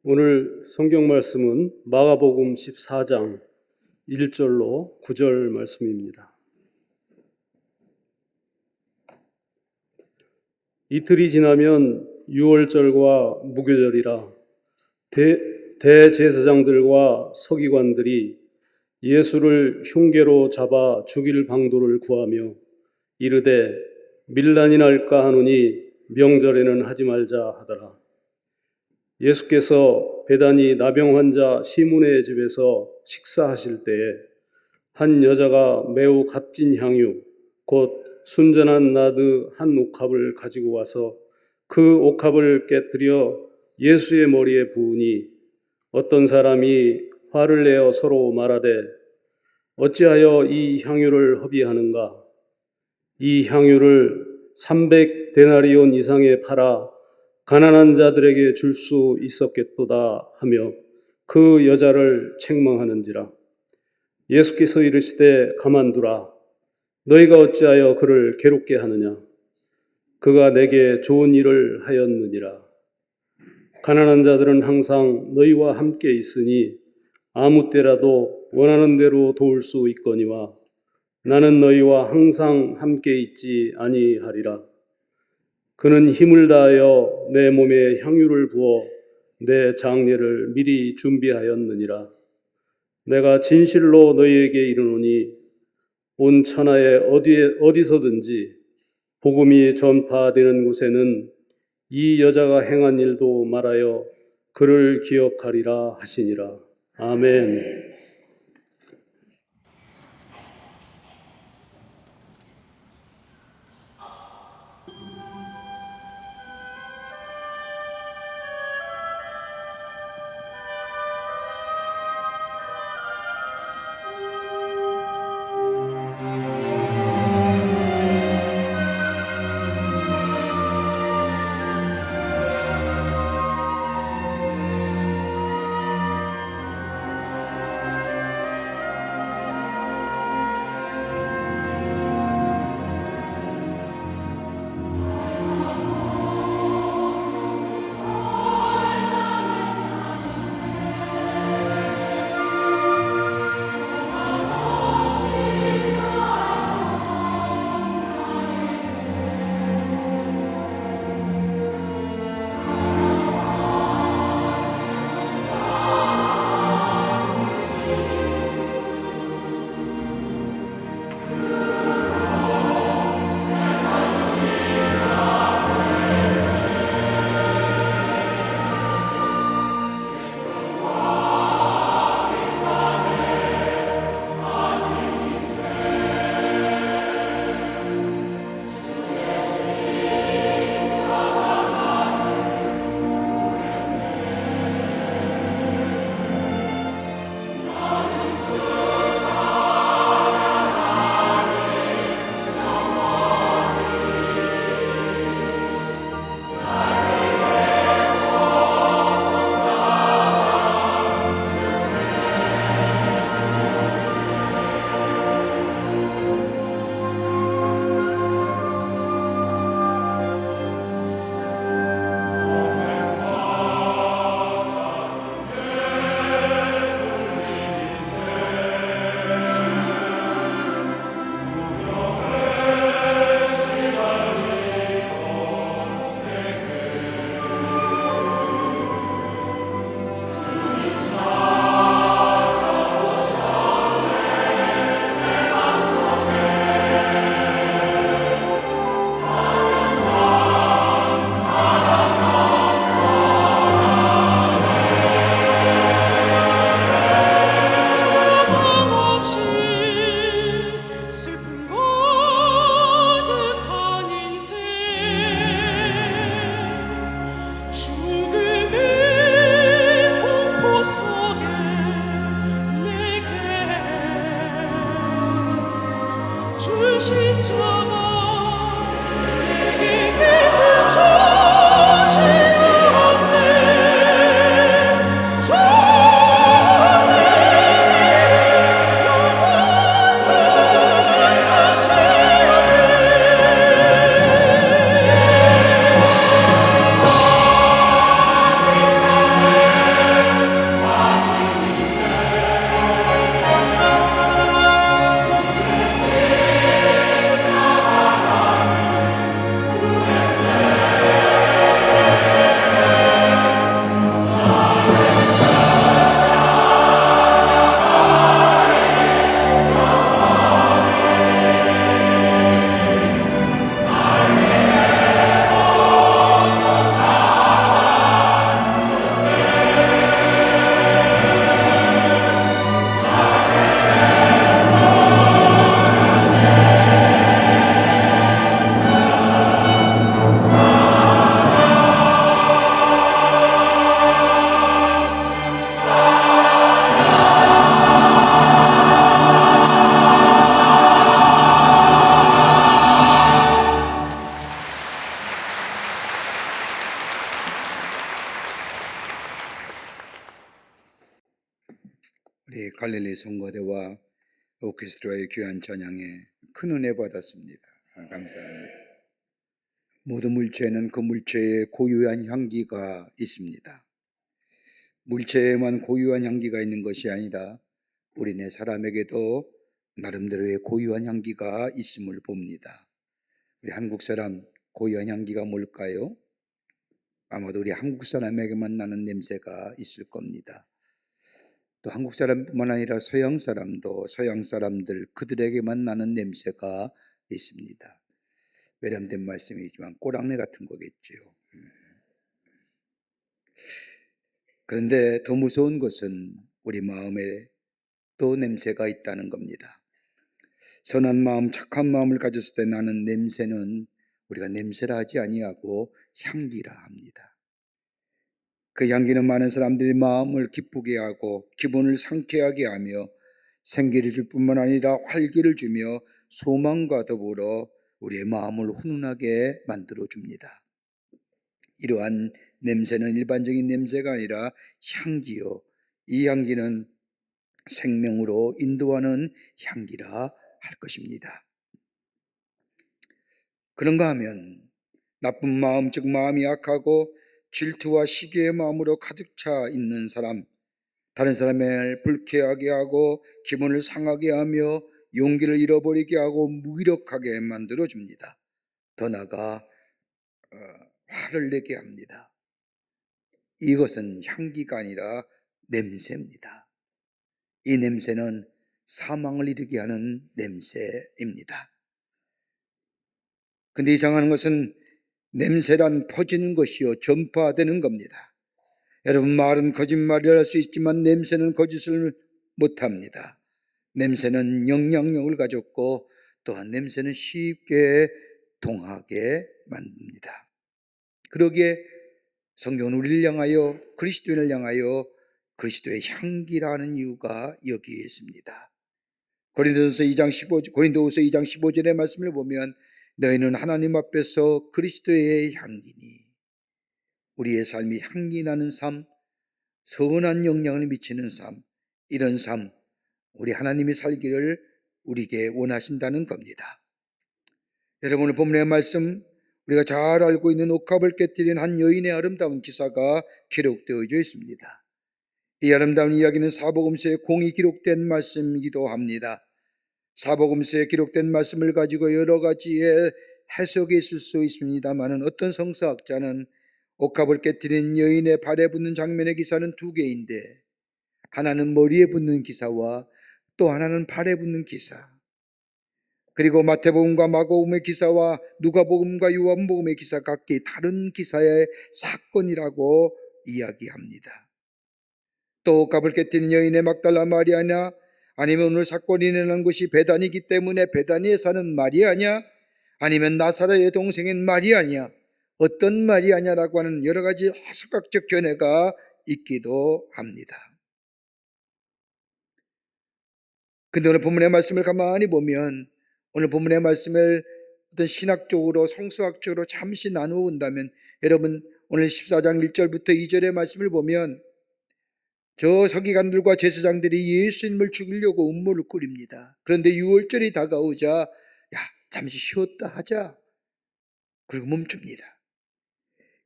오늘 성경 말씀은 마가복음 14장 1절로 9절 말씀입니다. 이틀이 지나면 유월절과 무교절이라 대제사장들과 서기관들이 예수를 흉계로 잡아 죽일 방도를 구하며 이르되 밀란이 날까 하노니 명절에는 하지 말자 하더라. 예수께서 베다니 나병 환자 시몬의 집에서 식사하실 때에 한 여자가 매우 값진 향유 곧 순전한 나드 한 옥합을 가지고 와서 그 옥합을 깨뜨려 예수의 머리에 부으니 어떤 사람이 화를 내어 서로 말하되 어찌하여 이 향유를 허비하는가? 이 향유를 300데나리온 이상에 팔아 가난한 자들에게 줄 수 있었겠도다 하며 그 여자를 책망하는지라. 예수께서 이르시되 가만두라. 너희가 어찌하여 그를 괴롭게 하느냐? 그가 내게 좋은 일을 하였느니라. 가난한 자들은 항상 너희와 함께 있으니 아무 때라도 원하는 대로 도울 수 있거니와 나는 너희와 항상 함께 있지 아니하리라. 그는 힘을 다하여 내 몸에 향유를 부어 내 장례를 미리 준비하였느니라. 내가 진실로 너희에게 이르노니 온 천하에 어디서든지 복음이 전파되는 곳에는 이 여자가 행한 일도 말하여 그를 기억하리라 하시니라. 아멘. 우리 갈릴리 성가대와 오케스트라의 귀한 찬양에 큰 은혜 받았습니다. 감사합니다. 모든 물체는 그 물체에 고유한 향기가 있습니다. 물체에만 고유한 향기가 있는 것이 아니라 우리네 사람에게도 나름대로의 고유한 향기가 있음을 봅니다. 우리 한국 사람 고유한 향기가 뭘까요? 아마도 우리 한국 사람에게만 나는 냄새가 있을 겁니다. 또 한국 사람뿐만 아니라 서양 사람도 서양 사람들 그들에게만 나는 냄새가 있습니다. 외람된 말씀이지만 꼬랑내 같은 거겠지요. 그런데 더 무서운 것은 우리 마음에 또 냄새가 있다는 겁니다. 선한 마음, 착한 마음을 가졌을 때 나는 냄새는 우리가 냄새라 하지 아니하고 향기라 합니다. 그 향기는 많은 사람들이 마음을 기쁘게 하고 기분을 상쾌하게 하며 생기를 줄 뿐만 아니라 활기를 주며 소망과 더불어 우리의 마음을 훈훈하게 만들어줍니다. 이러한 냄새는 일반적인 냄새가 아니라 향기요. 이 향기는 생명으로 인도하는 향기라 할 것입니다. 그런가 하면 나쁜 마음, 즉 마음이 약하고 질투와 시기의 마음으로 가득 차 있는 사람, 다른 사람을 불쾌하게 하고 기분을 상하게 하며 용기를 잃어버리게 하고 무기력하게 만들어줍니다. 더 나아가 화를 내게 합니다. 이것은 향기가 아니라 냄새입니다. 이 냄새는 사망을 이르게 하는 냄새입니다. 근데 이상한 것은 냄새란 퍼지는 것이요 전파되는 겁니다. 여러분, 말은 거짓말을 할 수 있지만 냄새는 거짓을 못합니다. 냄새는 영향력을 가졌고 또한 냄새는 쉽게 동하게 만듭니다. 그러기에 성경은 우리를 향하여 그리스도인을 향하여 그리스도의 향기라는 이유가 여기에 있습니다. 고린도후서 2장 15절의 말씀을 보면 너희는 하나님 앞에서 그리스도의 향기니, 우리의 삶이 향기 나는 삶, 선한 영향을 미치는 삶, 이런 삶, 우리 하나님이 살기를 우리에게 원하신다는 겁니다. 여러분, 오늘 본문의 말씀, 우리가 잘 알고 있는 옥합을 깨뜨린 한 여인의 아름다운 기사가 기록되어져 있습니다. 이 아름다운 이야기는 사복음서에 공이 기록된 말씀이기도 합니다. 사복음서에 기록된 말씀을 가지고 여러 가지의 해석이 있을 수 있습니다만 어떤 성서학자는 옥합을 깨뜨린 여인의 발에 붙는 장면의 기사는 두 개인데, 하나는 머리에 붙는 기사와 또 하나는 발에 붙는 기사, 그리고 마태복음과 마가복음의 기사와 누가복음과 요한복음의 기사 각기 다른 기사의 사건이라고 이야기합니다. 또 옥합을 깨뜨린 여인의 막달라 마리아냐, 아니면 오늘 사건이 일어난 곳이 베다니이기 때문에 베다니에 사는 마리아냐, 아니면 나사렛의 동생인 마리아냐, 어떤 마리아냐라고 하는 여러 가지 화석학적 견해가 있기도 합니다. 근데 오늘 본문의 말씀을 가만히 보면, 오늘 본문의 말씀을 어떤 신학적으로 성서학적으로 잠시 나누어 본다면, 여러분 오늘 14장 1절부터 2절의 말씀을 보면 저 서기관들과 제사장들이 예수님을 죽이려고 음모를 꾸립니다. 그런데 6월절이 다가오자 야, 잠시 쉬었다 하자. 그리고 멈춥니다.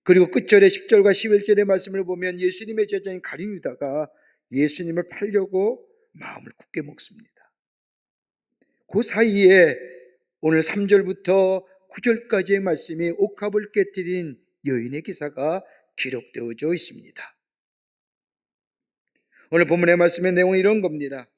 그리고 끝절에 10절과 11절의 말씀을 보면 예수님의 제자인 가룟유다가 예수님을 팔려고 마음을 굳게 먹습니다. 그 사이에 오늘 3절부터 9절까지의 말씀이 옥합을 깨뜨린 여인의 기사가 기록되어져 있습니다. 오늘 본문의 말씀의 내용은 이런 겁니다.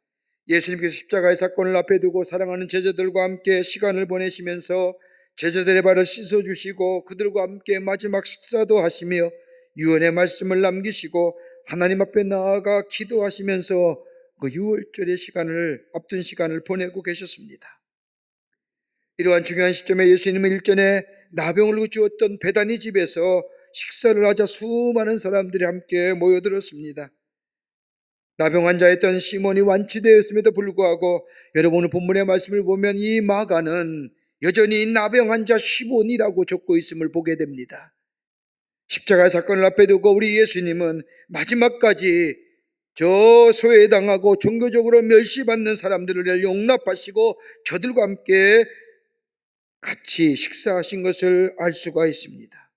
예수님께서 십자가의 사건을 앞에 두고 사랑하는 제자들과 함께 시간을 보내시면서 제자들의 발을 씻어주시고 그들과 함께 마지막 식사도 하시며 유언의 말씀을 남기시고 하나님 앞에 나아가 기도하시면서 그 6월절의 시간을, 앞둔 시간을 보내고 계셨습니다. 이러한 중요한 시점에 예수님은 일전에 나병을 고치었던 베다니 집에서 식사를 하자 수많은 사람들이 함께 모여들었습니다. 나병 환자였던 시몬이 완치되었음에도 불구하고 여러분 오늘 본문의 말씀을 보면 이 마가는 여전히 나병 환자 시몬이라고 적고 있음을 보게 됩니다. 십자가 사건을 앞에 두고 우리 예수님은 마지막까지 저 소외당하고 종교적으로 멸시받는 사람들을 용납하시고 저들과 함께 같이 식사하신 것을 알 수가 있습니다.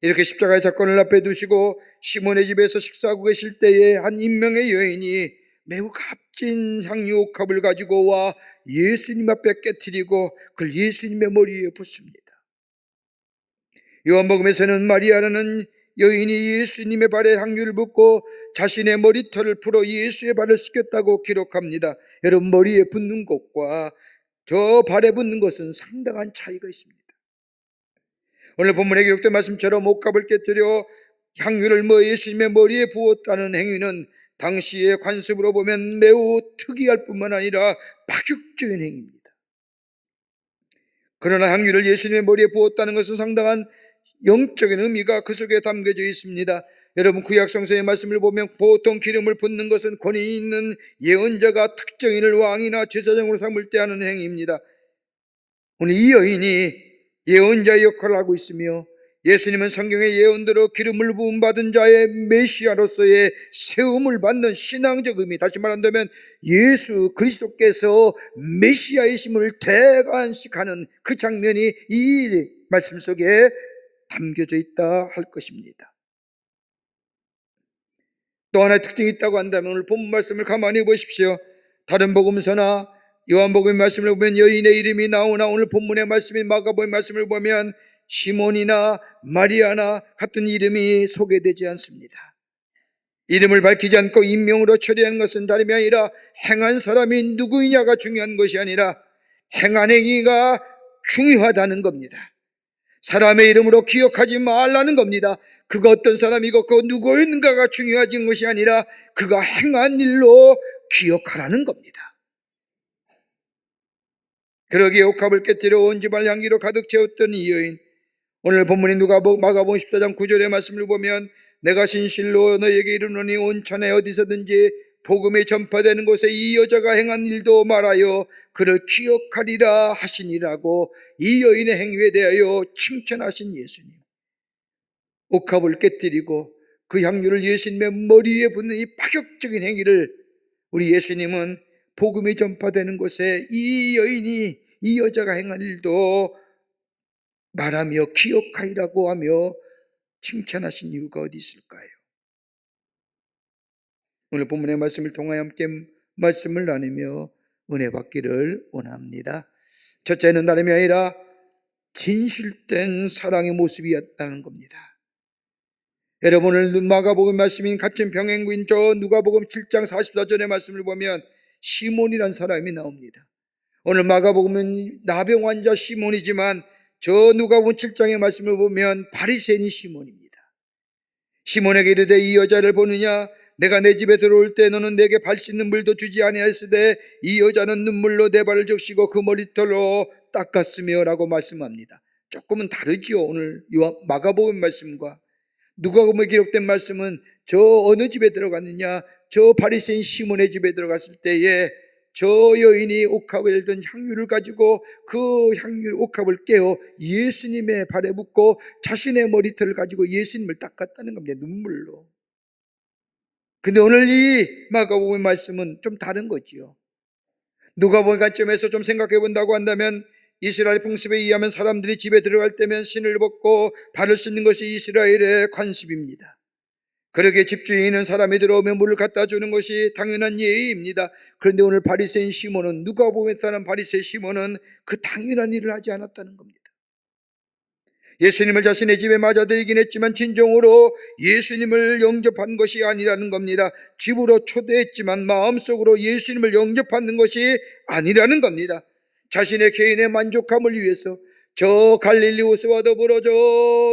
이렇게 십자가의 사건을 앞에 두시고 시몬의 집에서 식사하고 계실 때에 한 인명의 여인이 매우 값진 향유 옥합을 가지고 와 예수님 앞에 깨뜨리고 그걸 예수님의 머리에 붓습니다. 요한복음에서는 마리아라는 여인이 예수님의 발에 향유를 붓고 자신의 머리털을 풀어 예수의 발을 씻겼다고 기록합니다. 여러분, 머리에 붓는 것과 저 발에 붓는 것은 상당한 차이가 있습니다. 오늘 본문에 기록된 말씀처럼 옥합을 깨뜨려 향유를 예수님의 머리에 부었다는 행위는 당시의 관습으로 보면 매우 특이할 뿐만 아니라 파격적인 행위입니다. 그러나 향유를 예수님의 머리에 부었다는 것은 상당한 영적인 의미가 그 속에 담겨져 있습니다. 여러분, 구약 성서의 말씀을 보면 보통 기름을 붓는 것은 권위 있는 예언자가 특정인을 왕이나 제사장으로 삼을 때 하는 행위입니다. 오늘 이 여인이 예언자의 역할을 하고 있으며 예수님은 성경의 예언대로 기름을 부음 받은 자의 메시아로서의 세움을 받는 신앙적 의미, 다시 말한다면 예수 그리스도께서 메시아이심을 대관식하는 그 장면이 이 말씀 속에 담겨져 있다 할 것입니다. 또 하나의 특징이 있다고 한다면 오늘 본문 말씀을 가만히 보십시오. 다른 복음서나 요한복음의 말씀을 보면 여인의 이름이 나오나 오늘 본문의 말씀인 마가복음의 말씀을 보면 시몬이나 마리아나 같은 이름이 소개되지 않습니다. 이름을 밝히지 않고 인명으로 처리한 것은 다름이 아니라 행한 사람이 누구이냐가 중요한 것이 아니라 행한 행위가 중요하다는 겁니다. 사람의 이름으로 기억하지 말라는 겁니다. 그가 어떤 사람이고 그 누구였는가가 중요한 것이 아니라 그가 행한 일로 기억하라는 겁니다. 그러기에 옥합을 깨뜨려 온 집안 향기로 가득 채웠던 이 여인, 오늘 본문인 마가복음 14장 9절의 말씀을 보면 내가 진실로 너에게 이르노니 온 천에 어디서든지 복음이 전파되는 곳에 이 여자가 행한 일도 말하여 그를 기억하리라 하시니라고 이 여인의 행위에 대하여 칭찬하신 예수님. 옥합을 깨뜨리고 그 향유를 예수님의 머리에 붓는 이 파격적인 행위를 우리 예수님은 복음이 전파되는 곳에 이 여인이, 이 여자가 행한 일도 말하며 기억하리라고 하며 칭찬하신 이유가 어디 있을까요? 오늘 본문의 말씀을 통하여 함께 말씀을 나누며 은혜 받기를 원합니다. 첫째는 다름이 아니라 진실된 사랑의 모습이었다는 겁니다. 여러분, 오늘 마가복음 말씀인 같은 병행구인 저 누가복음 7장 44절의 말씀을 보면 시몬이란 사람이 나옵니다. 오늘 마가복음은 나병 환자 시몬이지만 저 누가복음 7장의 말씀을 보면 바리새인 시몬입니다. 시몬에게 이르되 이 여자를 보느냐? 내가 내 집에 들어올 때 너는 내게 발 씻는 물도 주지 아니하였으되 이 여자는 눈물로 내 발을 적시고 그 머리털로 닦았으며 라고 말씀합니다. 조금은 다르지요. 오늘 마가복음 말씀과 누가복음에 기록된 말씀은 저 어느 집에 들어갔느냐? 저 바리새인 시몬의 집에 들어갔을 때에 저 여인이 옥합을 든 향유를 가지고 그 향유 옥합을 깨어 예수님의 발에 붓고 자신의 머리털을 가지고 예수님을 닦았다는 겁니다. 눈물로. 근데 오늘 이 마가복음의 말씀은 좀 다른 거지요. 누가복음 관점에서 좀 생각해 본다고 한다면 이스라엘 풍습에 의하면 사람들이 집에 들어갈 때면 신을 벗고 발을 씻는 것이 이스라엘의 관습입니다. 그러기에 집주인은 사람이 들어오면 물을 갖다 주는 것이 당연한 예의입니다. 그런데 오늘 바리새인 시몬은, 누가복음에 따른 바리새 시몬은 그 당연한 일을 하지 않았다는 겁니다. 예수님을 자신의 집에 맞아들이긴 했지만 진정으로 예수님을 영접한 것이 아니라는 겁니다. 집으로 초대했지만 마음속으로 예수님을 영접하는 것이 아니라는 겁니다. 자신의 개인의 만족함을 위해서 저 갈릴리 호수와 더불어 저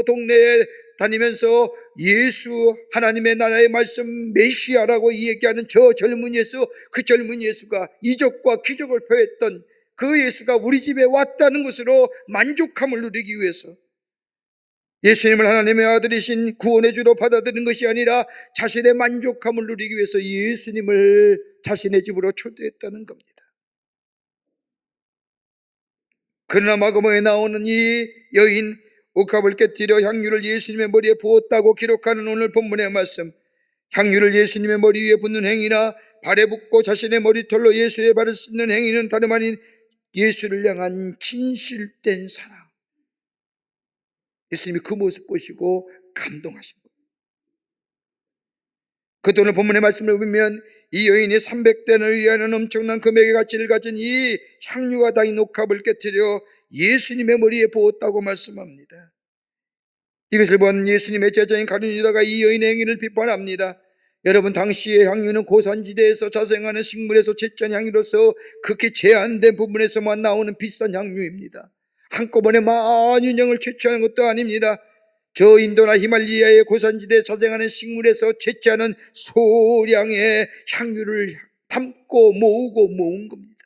동네에 다니면서 예수, 하나님의 나라의 말씀 메시아라고 얘기하는 저 젊은 예수, 그 젊은 예수가 이적과 기적을 표했던 그 예수가 우리 집에 왔다는 것으로 만족함을 누리기 위해서 예수님을 하나님의 아들이신 구원의 주로 받아들인 것이 아니라 자신의 만족함을 누리기 위해서 예수님을 자신의 집으로 초대했다는 겁니다. 그러나 마가복음에 나오는 이 여인 옥합을 깨뜨려 향유를 예수님의 머리에 부었다고 기록하는 오늘 본문의 말씀, 향유를 예수님의 머리 위에 붓는 행위나 발에 붓고 자신의 머리털로 예수의 발을 씻는 행위는 다름 아닌 예수를 향한 진실된 사랑. 예수님이 그 모습 보시고 감동하신 거예요. 그때 오늘 본문의 말씀을 보면 이 여인이 300대를 위하는 엄청난 금액의 가치를 가진 이 향유가 다인 옥합을 깨뜨려 예수님의 머리에 부었다고 말씀합니다. 이것을 본 예수님의 제자인 가룟 유다가 이 여인의 행위를 비판합니다. 여러분, 당시의 향유는 고산지대에서 자생하는 식물에서 채취한 향유로서 극히 제한된 부분에서만 나오는 비싼 향유입니다. 한꺼번에 많은 양을 채취하는 것도 아닙니다. 저 인도나 히말리아의 고산지대에 자생하는 식물에서 채취하는 소량의 향유를 담고 모은 겁니다.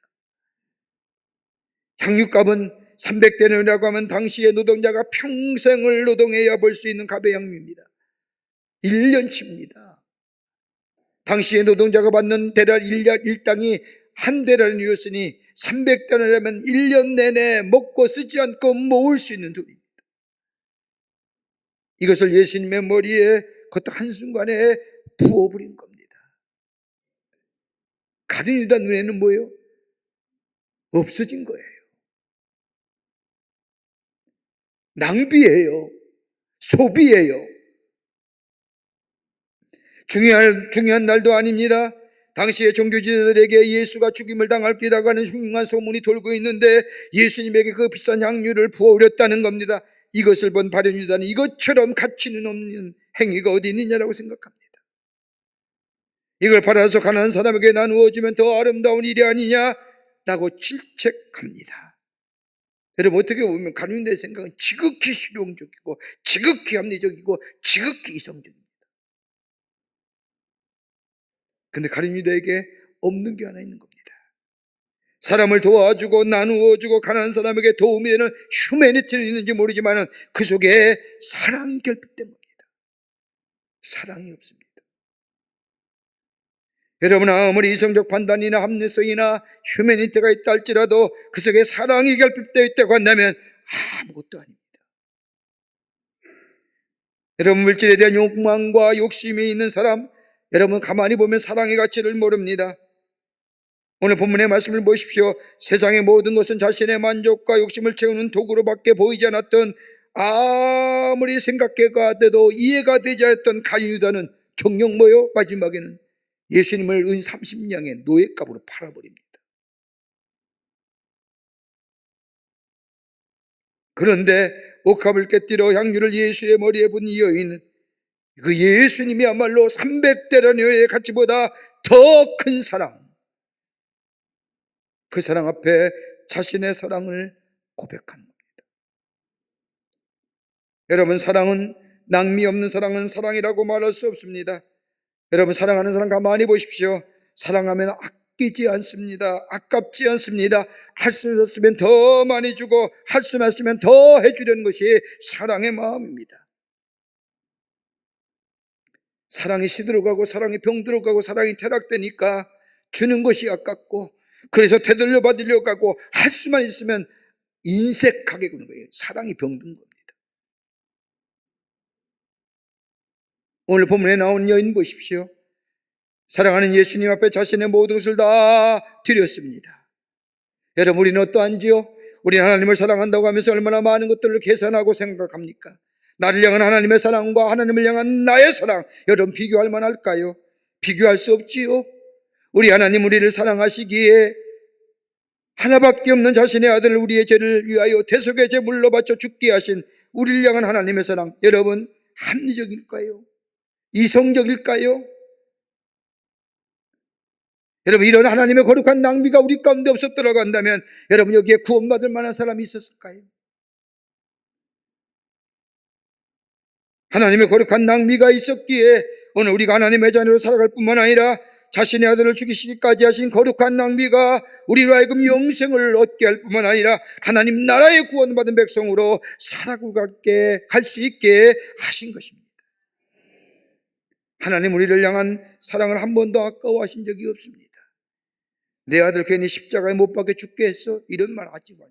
향유값은 300데나리온이라고 하면 당시의 노동자가 평생을 노동해야 벌 수 있는 값의 향유입니다. 1년치입니다. 당시의 노동자가 받는 대랄 일당이 한 데나리온이었으니 300데나리온이면 1년 내내 먹고 쓰지 않고 모을 수 있는 돈입니다. 이것을 예수님의 머리에 그것도 한순간에 부어버린 겁니다. 가룟 유다 눈에는 뭐예요? 없어진 거예요. 낭비예요. 소비예요. 중요한 날도 아닙니다. 당시의 종교 지도자들에게 예수가 죽임을 당할 기라고 하는 흉흉한 소문이 돌고 있는데 예수님에게 그 비싼 향유를 부어오렸다는 겁니다. 이것을 본 바리새인 유다는 이것처럼 가치는 없는 행위가 어디 있느냐라고 생각합니다. 이걸 팔아서 가난한 사람에게 나누어주면 더 아름다운 일이 아니냐라고 질책합니다. 여러분, 어떻게 보면 가룟 유다의 생각은 지극히 실용적이고 지극히 합리적이고 지극히 이성적입니다. 근데 가룟 유다에게 없는 게 하나 있는 겁니다. 사람을 도와주고 나누어주고 가난한 사람에게 도움이 되는 휴메니티는 있는지 모르지만 그 속에 사랑이 결핍된 겁니다. 사랑이 없습니다. 여러분, 아무리 이성적 판단이나 합리성이나 휴메니티가 있다 할지라도 그 속에 사랑이 결핍되어 있다고 한다면 아무것도 아닙니다. 여러분, 물질에 대한 욕망과 욕심이 있는 사람, 여러분 가만히 보면 사랑의 가치를 모릅니다. 오늘 본문의 말씀을 보십시오. 세상의 모든 것은 자신의 만족과 욕심을 채우는 도구로밖에 보이지 않았던, 아무리 생각해가 돼도 이해가 되지 않았던 가룟 유다는 정녕 뭐요? 마지막에는 예수님을 은 30냥의 노예값으로 팔아버립니다. 그런데 옥합을 깨뜨려 향유를 예수의 머리에 붓는 이 여인은 그 예수님이야말로 300데나리온의 가치보다 더 큰 사랑, 그 사랑 앞에 자신의 사랑을 고백한 겁니다. 여러분, 사랑은 낭미 없는 사랑은 사랑이라고 말할 수 없습니다. 여러분, 사랑하는 사람 가만히 보십시오. 사랑하면 아끼지 않습니다. 아깝지 않습니다. 할 수 없으면 더 많이 주고 할 수 없으면 더 해주려는 것이 사랑의 마음입니다. 사랑이 시들어가고 사랑이 병들어가고 사랑이 퇴락되니까 주는 것이 아깝고 그래서 되돌려 받으려고 하고 할 수만 있으면 인색하게 구는 거예요. 사랑이 병든 겁니다. 오늘 본문에 나온 여인 보십시오. 사랑하는 예수님 앞에 자신의 모든 것을 다 드렸습니다. 여러분, 우리는 어떠한지요? 우리는 하나님을 사랑한다고 하면서 얼마나 많은 것들을 계산하고 생각합니까? 나를 향한 하나님의 사랑과 하나님을 향한 나의 사랑, 여러분 비교할 만할까요? 비교할 수 없지요. 우리 하나님 우리를 사랑하시기에 하나밖에 없는 자신의 아들을 우리의 죄를 위하여 대속의 제물로 바쳐 죽게 하신 우리를 향한 하나님의 사랑, 여러분 합리적일까요? 이성적일까요? 여러분, 이런 하나님의 거룩한 낭비가 우리 가운데 없었더라고 한다면 여러분 여기에 구원받을 만한 사람이 있었을까요? 하나님의 거룩한 낭비가 있었기에 오늘 우리가 하나님의 자녀로 살아갈 뿐만 아니라 자신의 아들을 죽이시기까지 하신 거룩한 낭비가 우리로 하여금 영생을 얻게 할 뿐만 아니라 하나님 나라의 구원받은 백성으로 살아가게 갈 수 있게 하신 것입니다. 하나님 우리를 향한 사랑을 한 번도 아까워하신 적이 없습니다. 내 아들 괜히 십자가에 못 박혀 죽게 했어? 이런 말 하지 마요.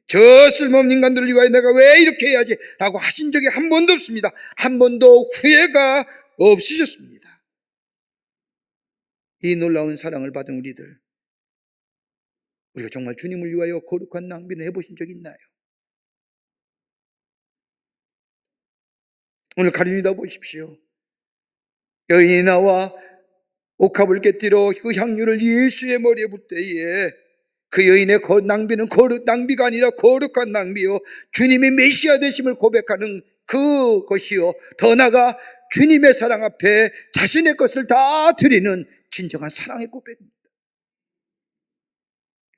저 쓸모없는 인간들을 위하여 내가 왜 이렇게 해야지? 라고 하신 적이 한 번도 없습니다. 한 번도 후회가 없으셨습니다. 이 놀라운 사랑을 받은 우리가 정말 주님을 위하여 거룩한 낭비를 해보신 적 있나요? 오늘 가룟유다 보십시오. 여인이 나와 옥합을 깨뜨려 그 향유를 예수의 머리에 붓 때에 그 여인의 낭비는 낭비가 아니라 거룩한 낭비요, 주님이 메시아 되심을 고백하는 그것이요, 더 나아가 주님의 사랑 앞에 자신의 것을 다 드리는 진정한 사랑의 고백입니다.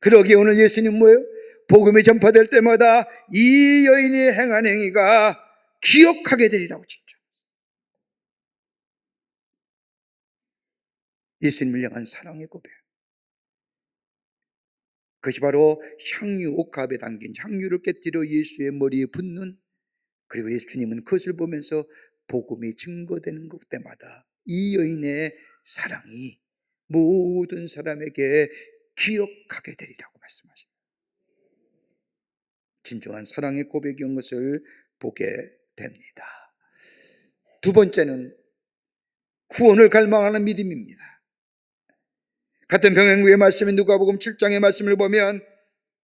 그러기에 오늘 예수님 뭐예요? 복음이 전파될 때마다 이 여인이 행한 행위가 기억하게 되리라고 진짜. 예수님을 향한 사랑의 고백. 그것이 바로 향유, 옥합에 담긴 향유를 깨뜨려 예수의 머리에 붓는, 그리고 예수님은 그것을 보면서 복음이 증거되는 것 때마다 이 여인의 사랑이 모든 사람에게 기억하게 되리라고 말씀하십니다. 진정한 사랑의 고백인 것을 보게 됩니다. 두 번째는 구원을 갈망하는 믿음입니다. 같은 병행구의 말씀인 누가복음 7장의 말씀을 보면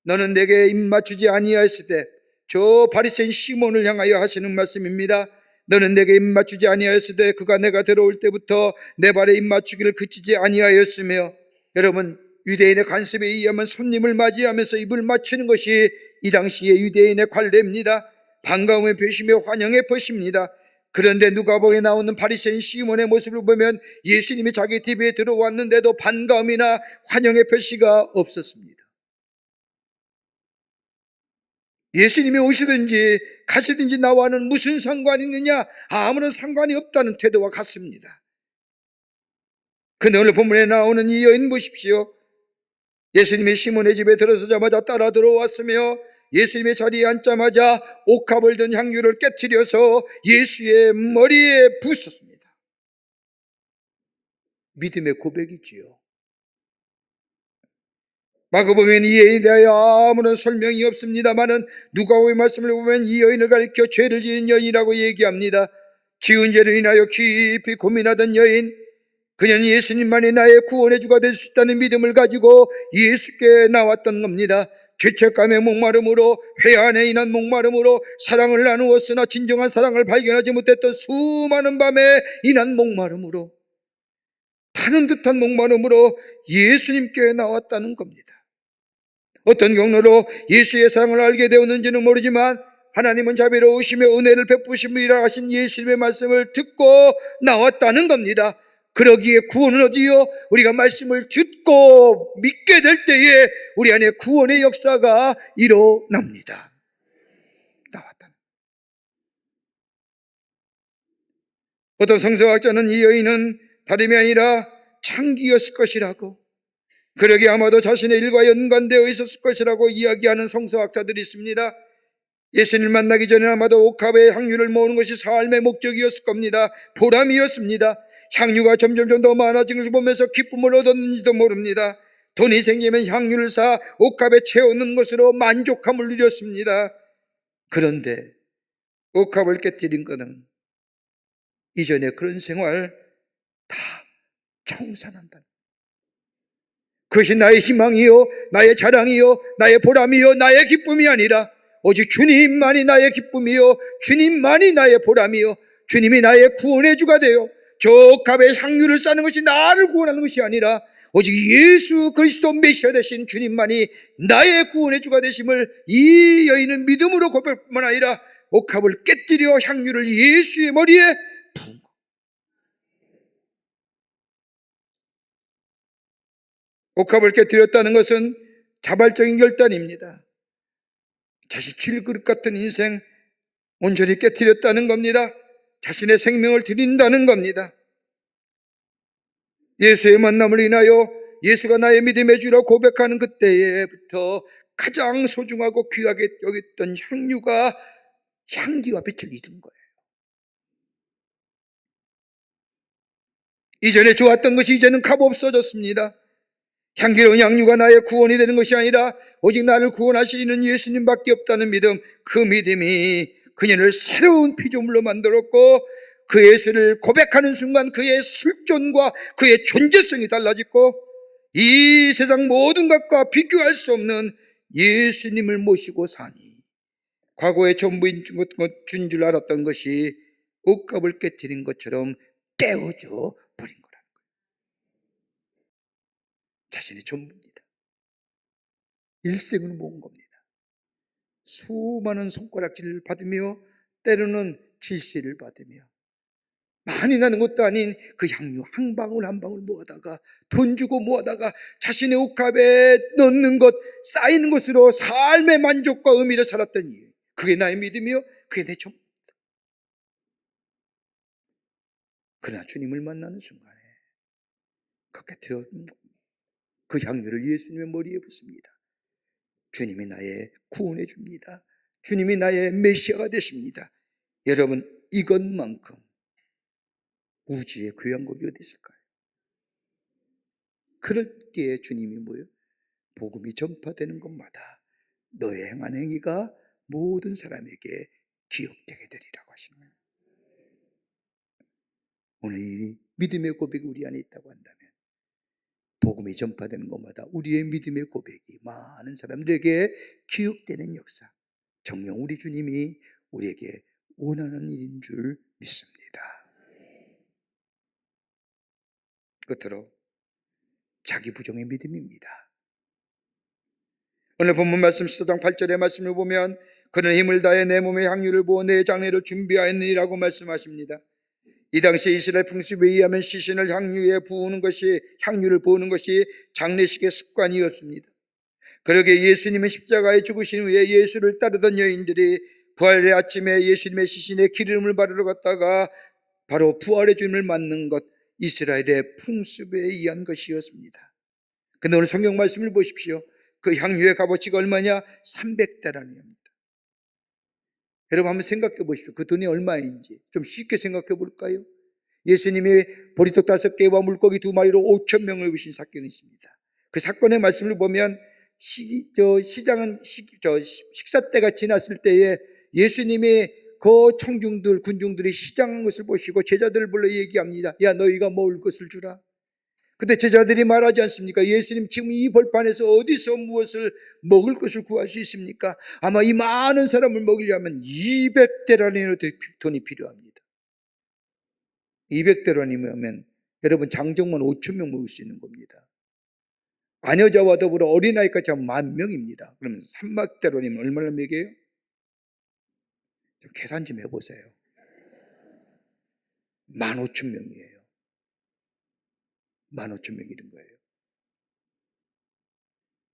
너는 내게 입맞추지 아니하였을 때, 저 바리새인 시몬을 향하여 하시는 말씀입니다. 너는 내게 입맞추지 아니하였을 때 그가 내가 들어올 때부터 내 발에 입맞추기를 그치지 아니하였으며, 여러분, 유대인의 관습에 의하면 손님을 맞이하면서 입을 맞추는 것이 이 당시의 유대인의 관례입니다. 반가움의 표시며 환영의 표시입니다. 그런데 누가복음에 나오는 바리새인 시몬의 모습을 보면 예수님이 자기 집에 들어왔는데도 반가움이나 환영의 표시가 없었습니다. 예수님이 오시든지 가시든지 나와는 무슨 상관이 있느냐? 아무런 상관이 없다는 태도와 같습니다. 근데 오늘 본문에 나오는 이 여인 보십시오. 예수님이 시몬의 집에 들어서자마자 따라 들어왔으며 예수님의 자리에 앉자마자 옥합을 든 향유를 깨뜨려서 예수의 머리에 부었습니다. 믿음의 고백이지요. 마가복음에는 이 여인에 대하여 아무런 설명이 없습니다만은 누가복음의 말씀을 보면 이 여인을 가리켜 죄를 지은 여인이라고 얘기합니다. 지은 죄를 인하여 깊이 고민하던 여인, 그녀는 예수님만이 나의 구원의 주가 될 수 있다는 믿음을 가지고 예수께 나왔던 겁니다. 죄책감의 목마름으로, 회한에 인한 목마름으로, 사랑을 나누었으나 진정한 사랑을 발견하지 못했던 수많은 밤에 인한 목마름으로, 타는 듯한 목마름으로 예수님께 나왔다는 겁니다. 어떤 경로로 예수의 사랑을 알게 되었는지는 모르지만 하나님은 자비로우시며 은혜를 베푸심이라 하신 예수님의 말씀을 듣고 나왔다는 겁니다. 그러기에 구원은 어디요? 우리가 말씀을 듣고 믿게 될 때에 우리 안에 구원의 역사가 일어납니다. 나왔다. 어떤 성서학자는 이 여인은 다름이 아니라 창기였을 것이라고, 그러기에 아마도 자신의 일과 연관되어 있었을 것이라고 이야기하는 성서학자들이 있습니다. 예수님을 만나기 전에 아마도 옥합의 향유를 모으는 것이 삶의 목적이었을 겁니다. 보람이었습니다. 향유가 점점 더 많아진 것을 보면서 기쁨을 얻었는지도 모릅니다. 돈이 생기면 향유를 사 옥합에 채우는 것으로 만족함을 누렸습니다. 그런데 옥합을 깨뜨린 것은 이전에 그런 생활 다 청산한다. 그것이 나의 희망이요, 나의 자랑이요, 나의 보람이요, 나의 기쁨이 아니라 오직 주님만이 나의 기쁨이요, 주님만이 나의 보람이요, 주님이 나의 구원의 주가 되어 저 옥합에 향유를 쌓는 것이 나를 구원하는 것이 아니라 오직 예수 그리스도 메시아 되신 주님만이 나의 구원의 주가 되심을 이 여인은 믿음으로 고백뿐만 아니라 옥합을 깨뜨려 향유를 예수의 머리에 부은 것. 옥합을 깨뜨렸다는 것은 자발적인 결단입니다. 자신 질그릇 같은 인생 온전히 깨뜨렸다는 겁니다. 자신의 생명을 드린다는 겁니다. 예수의 만남을 인하여 예수가 나의 믿음의 주라고 고백하는 그때부터 가장 소중하고 귀하게 여겼던 향유가 향기와 빛을 잃은 거예요. 이전에 좋았던 것이 이제는 값 없어졌습니다. 향기로운 향유가 나의 구원이 되는 것이 아니라 오직 나를 구원하시는 예수님밖에 없다는 믿음, 그 믿음이 그녀를 새로운 피조물로 만들었고 그 예수를 고백하는 순간 그의 실존과 그의 존재성이 달라지고 이 세상 모든 것과 비교할 수 없는 예수님을 모시고 사니 과거에 전부인 준 줄 알았던 것이 옷값을 깨뜨린 것처럼 깨어져 버린 거라는 거예요. 자신의 전부입니다. 일생을 모은 겁니다. 수많은 손가락질을 받으며 때로는 질시를 받으며 많이 나는 것도 아닌 그 향유 한 방울 한 방울 모아다가 돈 주고 모아다가 자신의 옷값에 넣는 것, 쌓이는 것으로 삶의 만족과 의미를 살았던 이유, 그게 나의 믿음이요, 그게 내 전부입니다. 그러나 주님을 만나는 순간에 그 곁에 그 향유를 예수님의 머리에 붓습니다. 주님이 나의 구원해 줍니다. 주님이 나의 메시아가 되십니다. 여러분, 이것만큼 우주의 귀한 곡이 어디 있을까요? 그럴 때에 주님이 뭐예요? 복음이 전파되는 곳마다 너의 행한 행위가 모든 사람에게 기억되게 되리라고 하시는 거예요. 오늘 이 믿음의 고백이 우리 안에 있다고 한다면 복음이 전파되는 곳마다 우리의 믿음의 고백이 많은 사람들에게 기억되는 역사, 정녕 우리 주님이 우리에게 원하는 일인 줄 믿습니다. 끝으로 자기 부정의 믿음입니다. 오늘 본문 말씀 14장 8절의 말씀을 보면 그는 힘을 다해 내 몸에 향유를 부어 내 장례를 준비하였느니라고 말씀하십니다. 이 당시 이스라엘 풍습에 의하면 시신을 향유에 부으는 것이, 향유를 부으는 것이 장례식의 습관이었습니다. 그러게 예수님은 십자가에 죽으신 후에 예수를 따르던 여인들이 부활의 아침에 예수님의 시신에 기름을 바르러 갔다가 바로 부활의 주님을 맞는 것, 이스라엘의 풍습에 의한 것이었습니다. 근데 오늘 성경 말씀을 보십시오. 그 향유의 값어치가 얼마냐? 300데나리온입니다. 여러분 한번 생각해 보십시오. 그 돈이 얼마인지 좀 쉽게 생각해 볼까요? 예수님이 보리떡 5개와 물고기 2마리로 5,000명을 입으신 사건이 있습니다. 그 사건의 말씀을 보면 식사 때가 지났을 때에 예수님이 그 청중들, 군중들이 시장한 것을 보시고 제자들을 불러 얘기합니다. 야, 너희가 먹을 것을 주라. 근데 제자들이 말하지 않습니까? 예수님, 지금 이 벌판에서 어디서 무엇을 먹을 것을 구할 수 있습니까? 아마 이 많은 사람을 먹이려면 200데나리온의 돈이 필요합니다. 200데나리온이면 여러분 장정만 5,000명 먹을 수 있는 겁니다. 아녀자와 더불어 어린아이까지 하면 10,000명입니다. 그러면 300데나리온이면 얼마나 먹여요? 계산 좀 해보세요. 15,000명이에요. 15,000명 이런 거예요.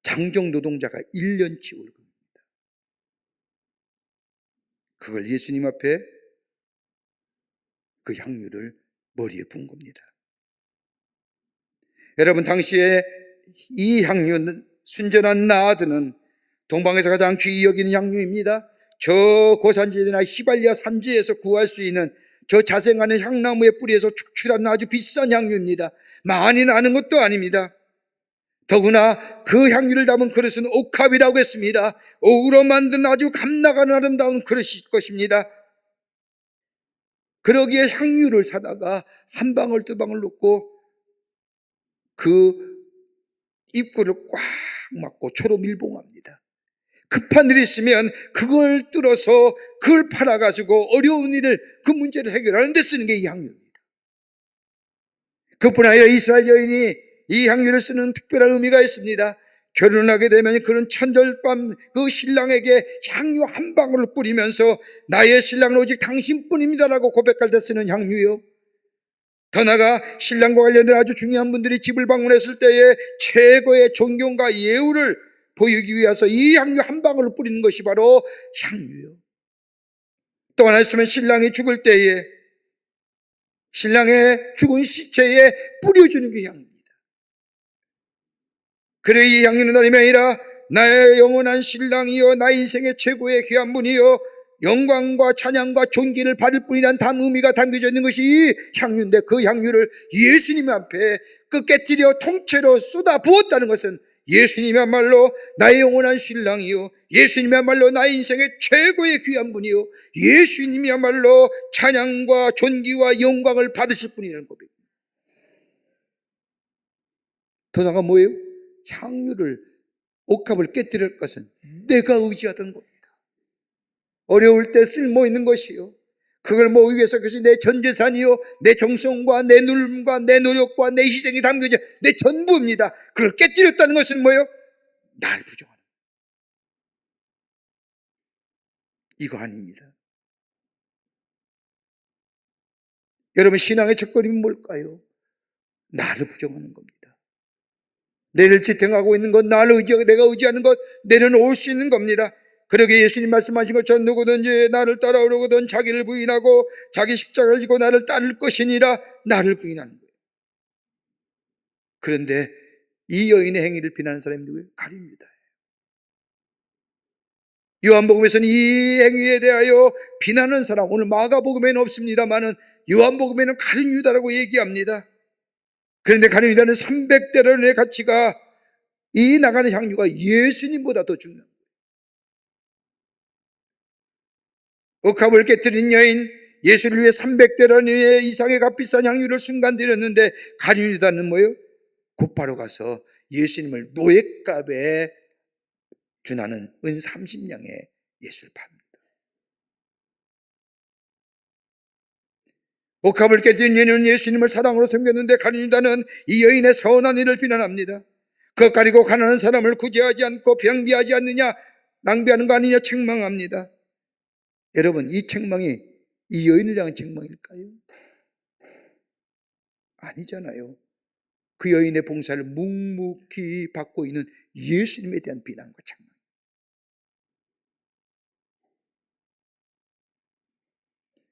장정 노동자가 1년치 월급입니다. 그걸 예수님 앞에 그 향유를 머리에 부은 겁니다. 여러분, 당시에 이 향유는 순전한 나드는 동방에서 가장 귀히 여기는 향유입니다. 저 고산지대나 히발리아 산지에서 구할 수 있는 저 자생하는 향나무의 뿌리에서 축출한 아주 비싼 향유입니다. 많이 나는 것도 아닙니다. 더구나 그 향유를 담은 그릇은 옥합이라고 했습니다. 옥으로 만든 아주 감나가는 아름다운 그릇일 것입니다. 그러기에 향유를 사다가 한 방울 두 방울 넣고 그 입구를 꽉 막고 초로 밀봉합니다. 급한 일이 있으면 그걸 뚫어서 그걸 팔아가지고 어려운 일을, 그 문제를 해결하는 데 쓰는 게 이 향유입니다. 그뿐 아니라 이스라엘 여인이 이 향유를 쓰는 특별한 의미가 있습니다. 결혼하게 되면 그런 천절밤 그 신랑에게 향유 한 방울을 뿌리면서 나의 신랑은 오직 당신뿐입니다라고 고백할 때 쓰는 향유요. 더 나아가 신랑과 관련된 아주 중요한 분들이 집을 방문했을 때에 최고의 존경과 예우를 보이기 위해서 이 향유 한 방울을 뿌리는 것이 바로 향유요. 또 하나 있으면 신랑이 죽을 때에 신랑의 죽은 시체에 뿌려주는 게 향유입니다. 그래 이 향유는 다름이 아니라 나의 영원한 신랑이요, 나 인생의 최고의 귀한 분이요, 영광과 찬양과 존귀를 받을 뿐이란 단 의미가 담겨져 있는 것이 이 향유인데, 그 향유를 예수님 앞에 그 깨뜨려 통째로 쏟아 부었다는 것은 예수님이야말로 나의 영원한 신랑이요, 예수님이야말로 나의 인생의 최고의 귀한 분이요, 예수님이야말로 찬양과 존귀와 영광을 받으실 분이라는 고백입니다. 더 나아가 뭐예요? 향유를, 옥합을 깨뜨릴 것은 내가 의지하던 겁니다. 어려울 때 쓸모있는 것이요, 그걸 모으기 위해서 그것이 내 전 재산이요, 내 정성과 내 눈물과 내 노력과 내 희생이 담겨져 내 전부입니다. 그걸 깨뜨렸다는 것은 뭐예요? 날 부정하는, 이거 아닙니다. 여러분, 신앙의 첫걸음이 뭘까요? 나를 부정하는 겁니다. 내를 지탱하고 있는 것, 나를 의지하고 내가 의지하는 것 내려놓을 수 있는 겁니다. 그러게 예수님 말씀하신 것처럼 누구든지 나를 따라오려거든 자기를 부인하고 자기 십자가를 지고 나를 따를 것이니라, 나를 부인하는 거예요. 그런데 이 여인의 행위를 비난하는 사람이 누구예요? 가룟유다. 요한복음에서는 이 행위에 대하여 비난하는 사람, 오늘 마가복음에는 없습니다만은 요한복음에는 가룟유다라고 얘기합니다. 그런데 가룟유다는 300데나리온의 가치가, 이 나가는 향유가 예수님보다 더 중요한 거예요. 옥합을 깨뜨린 여인, 예수를 위해 300데나리온 이상의 값비싼 향유를 순간 드렸는데, 가룟유다는 뭐예요? 곧바로 가서 예수님을 노예값에 준하는 은 30냥에 예수를 팝니다. 옥합을 깨뜨린 여인은 예수님을 사랑으로 섬겼는데, 가룟유다는 이 여인의 선한 일을 비난합니다. 그것 가지고 가난한 사람을 구제하지 않고 병비하지 않느냐, 낭비하는 거 아니냐 책망합니다. 여러분, 이 책망이 이 여인을 향한 책망일까요? 아니잖아요. 그 여인의 봉사를 묵묵히 받고 있는 예수님에 대한 비난과 책망.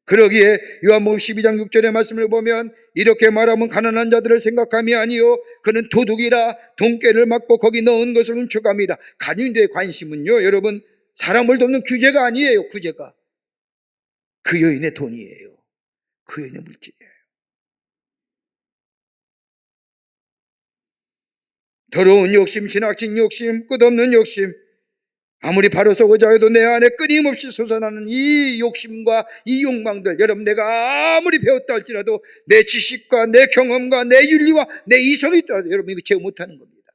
그러기에 요한복음 12장 6절의 말씀을 보면 이렇게 말하면 가난한 자들을 생각함이 아니요 그는 도둑이라 돈깨를 맞고 거기 넣은 것을 훔쳐갑니다. 가룟유다의 관심은요, 여러분, 사람을 돕는 규제가 아니에요. 구제가 그 여인의 돈이에요. 그 여인의 물질이에요. 더러운 욕심, 지나친 욕심, 끝없는 욕심, 아무리 바로 서고자 해도 내 안에 끊임없이 솟아나는 이 욕심과 이 욕망들, 여러분, 내가 아무리 배웠다 할지라도 내 지식과 내 경험과 내 윤리와 내 이성이 있더라도 여러분, 이거 제어 못하는 겁니다.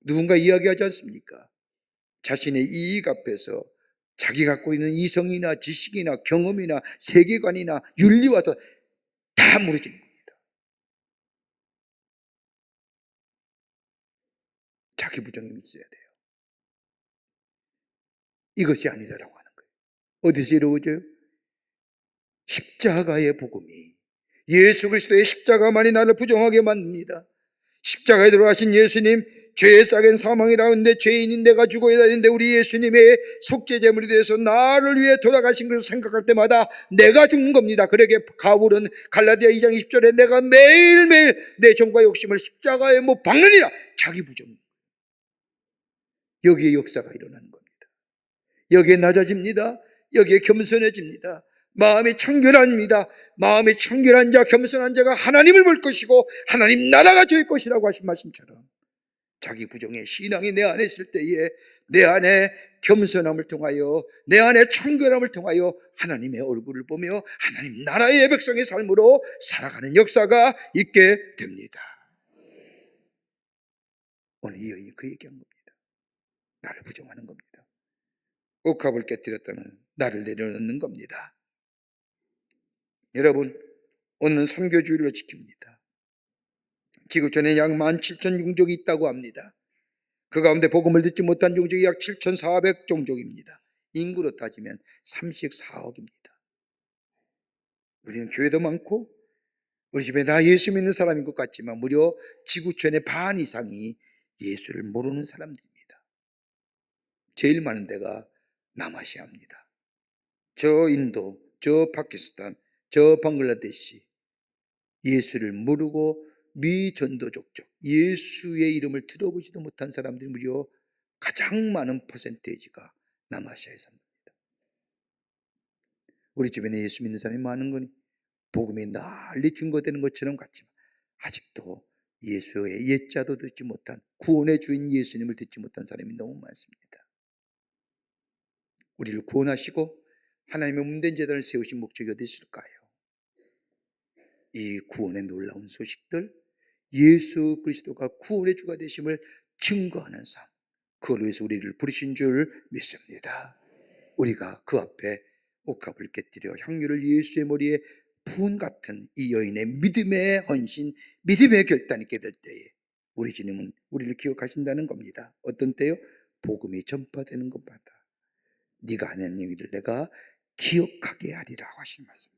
누군가 이야기하지 않습니까? 자신의 이익 앞에서 자기 갖고 있는 이성이나 지식이나 경험이나 세계관이나 윤리와 다 무너지는 겁니다. 자기 부정이 있어야 돼요. 이것이 아니다라고 하는 거예요. 어디서 이루어져요? 십자가의 복음이, 예수 그리스도의 십자가만이 나를 부정하게 만듭니다. 십자가에 들어가신 예수님, 죄의 싹은 사망이라는데 죄인인 내가 죽어야 되는데 우리 예수님의 속죄제물이 돼서 나를 위해 돌아가신 것을 생각할 때마다 내가 죽는 겁니다. 그러게 바울은 갈라디아 2장 20절에 내가 매일매일 내 정과 욕심을 십자가에 못 박느니라, 자기 부정. 여기에 역사가 일어나는 겁니다. 여기에 낮아집니다. 여기에 겸손해집니다. 마음이 청결합니다. 마음이 청결한 자, 겸손한 자가 하나님을 볼 것이고 하나님 나라가 저의 것이라고 하신 말씀처럼 자기 부정의 신앙이 내 안에 있을 때에 내 안에 겸손함을 통하여, 내 안에 청결함을 통하여 하나님의 얼굴을 보며 하나님 나라의 백성의 삶으로 살아가는 역사가 있게 됩니다. 오늘 이 여인이 그 얘기한 겁니다. 나를 부정하는 겁니다. 옥합을 깨뜨렸다는 나를 내려놓는 겁니다. 여러분, 오늘은 선교주의를 지킵니다. 지구촌에 약 17,000 종족이 있다고 합니다. 그 가운데 복음을 듣지 못한 종족이 약 7,400 종족입니다. 인구로 따지면 34억입니다. 우리는 교회도 많고 우리 집에 다 예수 믿는 사람인 것 같지만 무려 지구촌의 반 이상이 예수를 모르는 사람들입니다. 제일 많은 데가 남아시아입니다. 저 인도, 저 파키스탄, 저 방글라데시, 예수를 모르고 미전도족적, 예수의 이름을 들어보지도 못한 사람들이 무려 가장 많은 퍼센테이지가 남아시아에 삽니다. 우리 주변에 예수 믿는 사람이 많은 거니 복음이 널리 증거되는 것처럼 같지만 아직도 예수의 옛자도 듣지 못한, 구원의 주인 예수님을 듣지 못한 사람이 너무 많습니다. 우리를 구원하시고 하나님의 몸된 제단을 세우신 목적이 어디 있을까요? 이 구원의 놀라운 소식들, 예수 그리스도가 구원의 주가 되심을 증거하는 삶, 그걸로 해서 우리를 부르신 줄 믿습니다. 우리가 그 앞에 옥합을 깨뜨려 향유를 예수의 머리에 부은 같은 이 여인의 믿음의 헌신, 믿음의 결단이 있게 될 때에 우리 주님은 우리를 기억하신다는 겁니다. 어떤 때요? 복음이 전파되는 것마다 네가 하는 일을 내가 기억하게 하리라고 하신 말씀.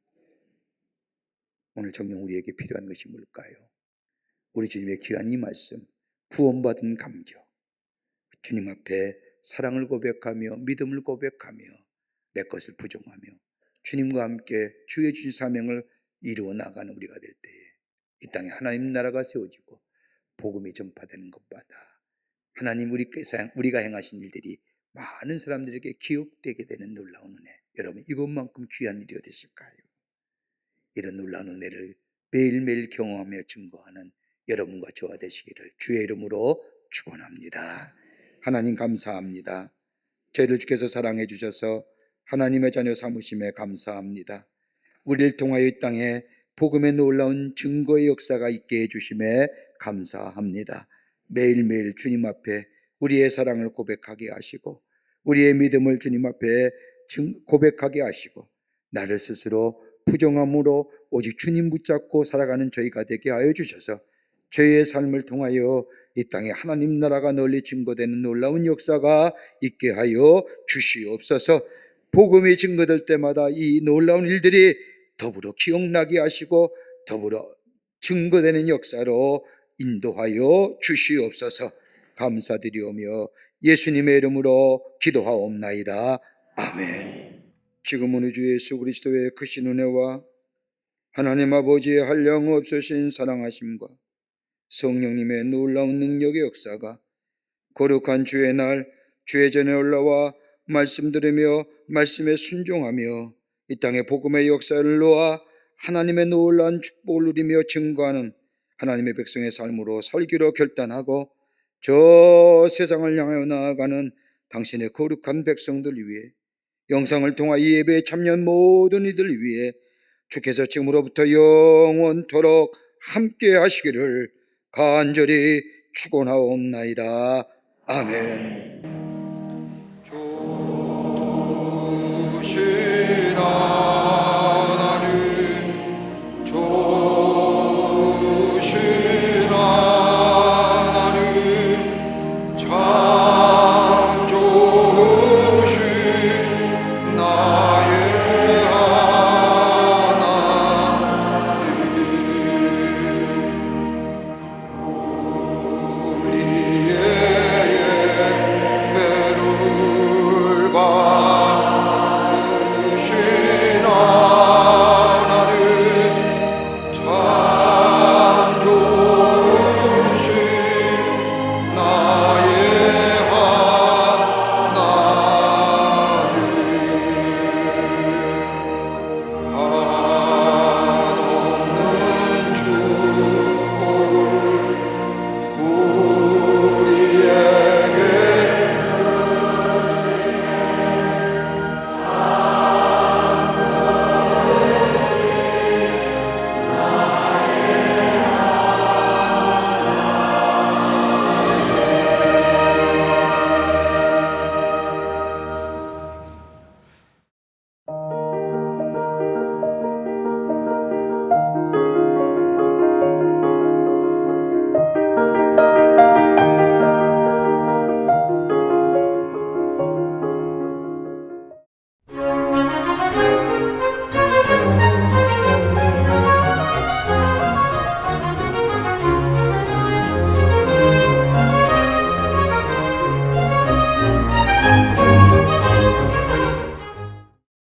오늘 정녕 우리에게 필요한 것이 뭘까요? 우리 주님의 귀한 이 말씀, 구원받은 감격, 주님 앞에 사랑을 고백하며 믿음을 고백하며 내 것을 부정하며 주님과 함께 주의 주신 사명을 이루어 나가는 우리가 될 때에 이 땅에 하나님 나라가 세워지고 복음이 전파되는 것마다 하나님 우리가 행하신 일들이 많은 사람들에게 기억되게 되는 놀라운 은혜, 여러분 이것만큼 귀한 일이 어디 있을까요? 이런 놀라운 은혜를 매일매일 경험하며 증거하는 여러분과 저와 되시기를 주의 이름으로 축원합니다. 하나님 감사합니다. 저희를 주께서 사랑해 주셔서 하나님의 자녀 삼으심에 감사합니다. 우리를 통하여 이 땅에 복음의 놀라운 증거의 역사가 있게 해주심에 감사합니다. 매일매일 주님 앞에 우리의 사랑을 고백하게 하시고 우리의 믿음을 주님 앞에 고백하게 하시고 나를 스스로 부정함으로 오직 주님 붙잡고 살아가는 저희가 되게 하여 주셔서 저희의 삶을 통하여 이 땅에 하나님 나라가 널리 증거되는 놀라운 역사가 있게 하여 주시옵소서. 복음이 증거될 때마다 이 놀라운 일들이 더불어 기억나게 하시고 더불어 증거되는 역사로 인도하여 주시옵소서. 감사드리오며 예수님의 이름으로 기도하옵나이다. 아멘. 지금은 우리 주 예수 그리스도의 크신 은혜와 하나님 아버지의 한량 없으신 사랑하심과 성령님의 놀라운 능력의 역사가 거룩한 주의 날 주의 전에 올라와 말씀 들으며 말씀에 순종하며 이 땅에 복음의 역사를 놓아 하나님의 놀라운 축복을 누리며 증거하는 하나님의 백성의 삶으로 살기로 결단하고 저 세상을 향하여 나아가는 당신의 거룩한 백성들 위해 영상을 통하 이 예배에 참여한 모든 이들 위해 주께서 지금으로부터 영원토록 함께 하시기를 간절히 축원하옵나이다. 아멘. 주신